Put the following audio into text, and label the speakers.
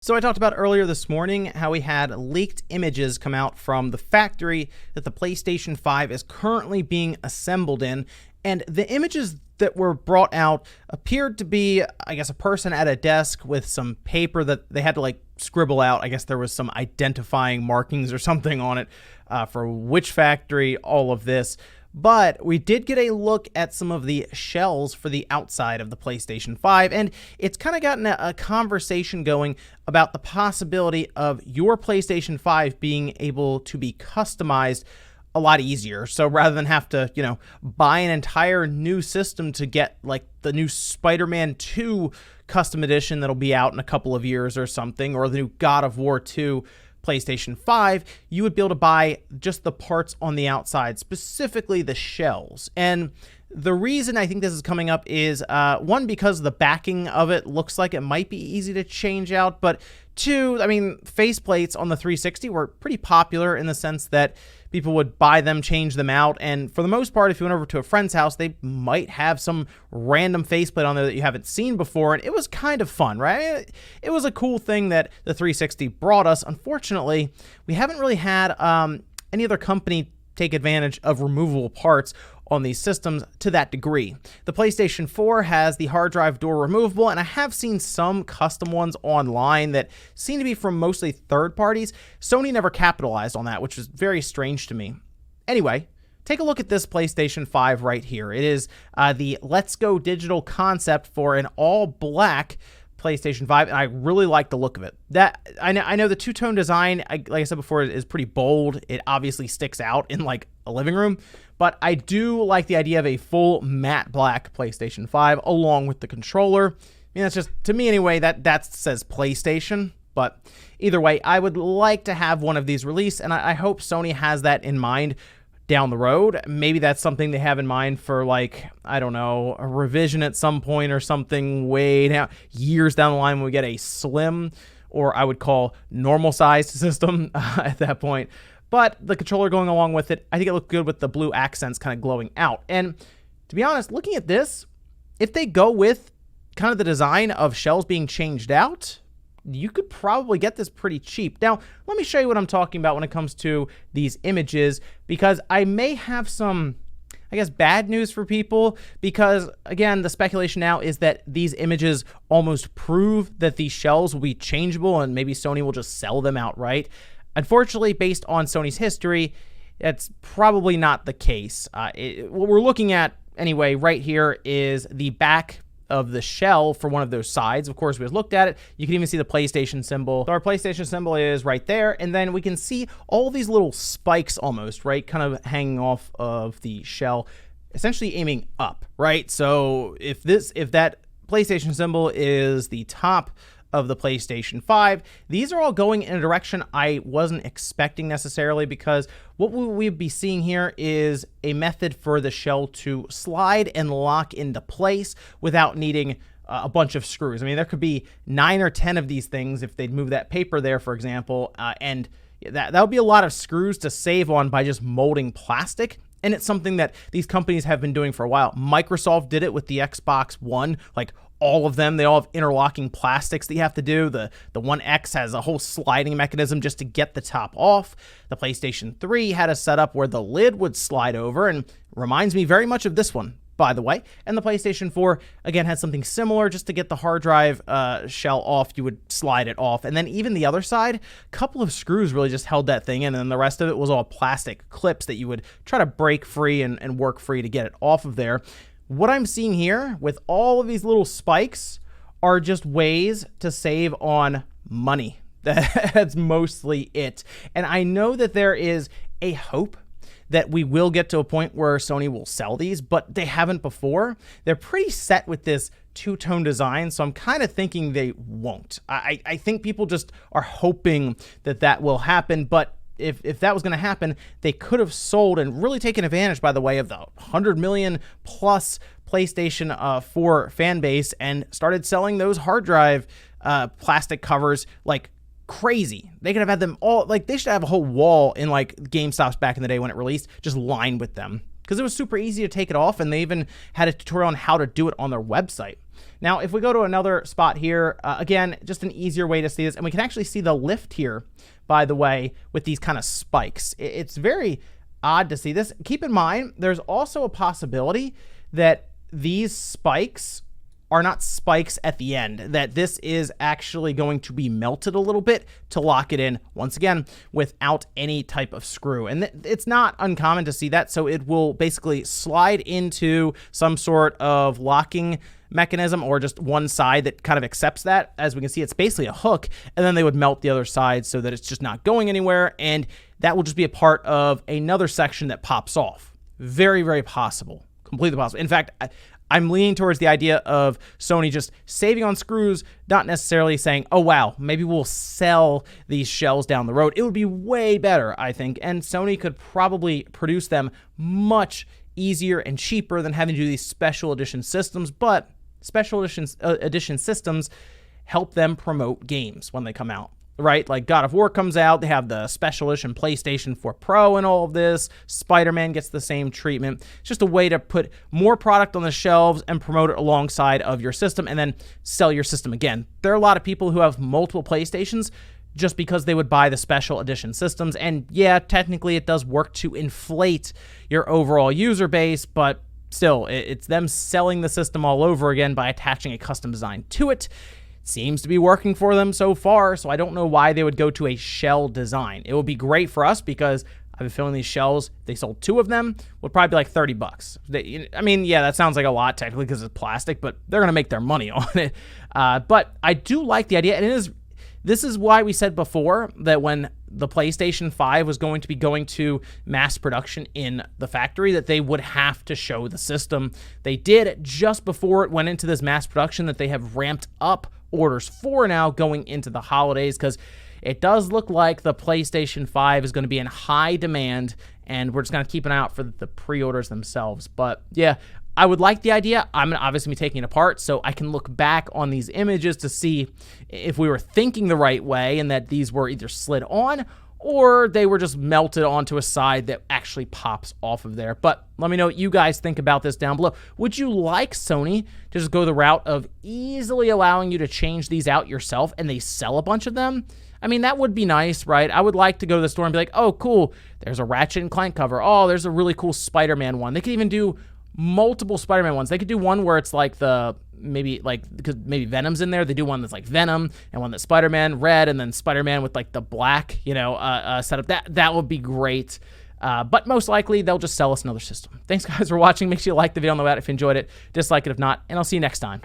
Speaker 1: So I talked about earlier this morning how we had leaked images come out from the factory that the PlayStation 5 is currently being assembled in, and the images that were brought out appeared to be, I guess, a person at a desk with some paper that they had to scribble out. I guess there was some identifying markings or something on it for which factory, all of this. But we did get a look at some of the shells for the outside of the PlayStation 5, and it's kind of gotten a conversation going about the possibility of your PlayStation 5 being able to be customized a lot easier. So rather than have to, buy an entire new system to get the new Spider-Man 2 custom edition that'll be out in a couple of years or something, or the new God of War 2 PlayStation 5, you would be able to buy just the parts on the outside, specifically the shells. And the reason I think this is coming up is, one, because the backing of it looks like it might be easy to change out, but two, faceplates on the 360 were pretty popular in the sense that people would buy them, change them out, and for the most part, if you went over to a friend's house, they might have some random faceplate on there that you haven't seen before, and it was kind of fun, right? It was a cool thing that the 360 brought us. Unfortunately, we haven't really had any other company take advantage of removable parts on these systems to that degree. The PlayStation 4 has the hard drive door removable, and I have seen some custom ones online that seem to be from mostly third parties. Sony never capitalized on that, which is very strange to me. Anyway, take a look at this PlayStation 5 right here. It is the Let's Go Digital concept for an all-black PlayStation 5, and I really like the look of it. I know the two-tone design, like I said before, is pretty bold. It obviously sticks out in a living room, but I do like the idea of a full matte black PlayStation 5 along with the controller. That's just, to me anyway, that says PlayStation. But either way, I would like to have one of these released, and I hope Sony has that in mind down the road. Maybe that's something they have in mind for, I don't know, a revision at some point or something way down, years down the line when we get a slim, or I would call normal sized system at that point. But the controller going along with it, I think it looked good with the blue accents kind of glowing out. And to be honest, looking at this, if they go with kind of the design of shells being changed out, you could probably get this pretty cheap. Now, let me show you what I'm talking about when it comes to these images, because I may have some, bad news for people, because again, the speculation now is that these images almost prove that these shells will be changeable and maybe Sony will just sell them outright. Unfortunately, based on Sony's history, that's probably not the case. What we're looking at anyway right here is the back of the shell for one of those sides. Of course, we just looked at it. You can even see the PlayStation symbol. So our PlayStation symbol is right there, and then we can see all these little spikes almost, right, kind of hanging off of the shell, essentially aiming up, right? So if that PlayStation symbol is the top of the PlayStation 5, these are all going in a direction I wasn't expecting necessarily, because what we'd be seeing here is a method for the shell to slide and lock into place without needing a bunch of screws. There could be 9 or 10 of these things if they'd move that paper there, for example, and that would be a lot of screws to save on by just molding plastic. And it's something that these companies have been doing for a while. Microsoft did it with the Xbox One, all of them. They all have interlocking plastics that you have to do. The One X has a whole sliding mechanism just to get the top off. The PlayStation 3 had a setup where the lid would slide over, and reminds me very much of this one, by the way. And the PlayStation 4, again, had something similar. Just to get the hard drive shell off, you would slide it off. And then even the other side, a couple of screws really just held that thing in, and then the rest of it was all plastic clips that you would try to break free and work free to get it off of there. What I'm seeing here with all of these little spikes are just ways to save on money. That's mostly it. And I know that there is a hope that we will get to a point where Sony will sell these, but they haven't before. They're pretty set with this two-tone design, so I'm kind of thinking they won't. I think people just are hoping that will happen, but if that was going to happen, they could have sold and really taken advantage, by the way, of the 100 million plus PlayStation 4 fan base and started selling those hard drive plastic covers like crazy. They could have had them all, they should have a whole wall in GameStops back in the day when it released, just lined with them. because it was super easy to take it off, and they even had a tutorial on how to do it on their website. Now, if we go to another spot here, again, just an easier way to see this, and we can actually see the lift here, by the way, with these kind of spikes. It's very odd to see this. Keep in mind, there's also a possibility that these spikes are not spikes at the end, that this is actually going to be melted a little bit to lock it in, once again, without any type of screw. And it's not uncommon to see that, so it will basically slide into some sort of locking mechanism, or just one side that kind of accepts that. As we can see, it's basically a hook, and then they would melt the other side so that it's just not going anywhere, and that will just be a part of another section that pops off. Very, very possible. Completely possible. In fact, I'm leaning towards the idea of Sony just saving on screws, not necessarily saying, oh, wow, maybe we'll sell these shells down the road. It would be way better, I think, and Sony could probably produce them much easier and cheaper than having to do these special edition systems, but special edition systems help them promote games when they come out. Right? Like God of War comes out, they have the special edition PlayStation 4 Pro and all of this. Spider-Man gets the same treatment. It's just a way to put more product on the shelves and promote it alongside of your system, and then sell your system again. There are a lot of people who have multiple PlayStations just because they would buy the special edition systems. And yeah, technically it does work to inflate your overall user base, but still, it's them selling the system all over again by attaching a custom design to it. Seems to be working for them so far, so I don't know why they would go to a shell design. It would be great for us because I have a feeling these shells, if they sold 2 of them, would probably be like $30. I mean, yeah, that sounds like a lot technically because it's plastic, but they're going to make their money on it. But I do like the idea, and this is why we said before that when the PlayStation 5 was going to be going to mass production in the factory, that they would have to show the system. They did just before it went into this mass production, that they have ramped up orders for now going into the holidays, because it does look like the PlayStation 5 is going to be in high demand, and we're just going to keep an eye out for the pre-orders themselves. But yeah, I would like the idea. I'm going to obviously be taking it apart so I can look back on these images to see if we were thinking the right way and that these were either slid on or they were just melted onto a side that actually pops off of there. But let me know what you guys think about this down below. Would you like Sony to just go the route of easily allowing you to change these out yourself and they sell a bunch of them? I mean, that would be nice, right? I would like to go to the store and be like, oh, cool, there's a Ratchet and Clank cover. Oh, there's a really cool Spider-Man one. They could even do multiple Spider-Man ones. They could do one where it's like because maybe Venom's in there. They do one that's like Venom and one that's Spider-Man red, and then Spider-Man with like the black, setup. That would be great. But most likely they'll just sell us another system. Thanks guys for watching. Make sure you like the video on the way out if you enjoyed it. Dislike it if not, and I'll see you next time.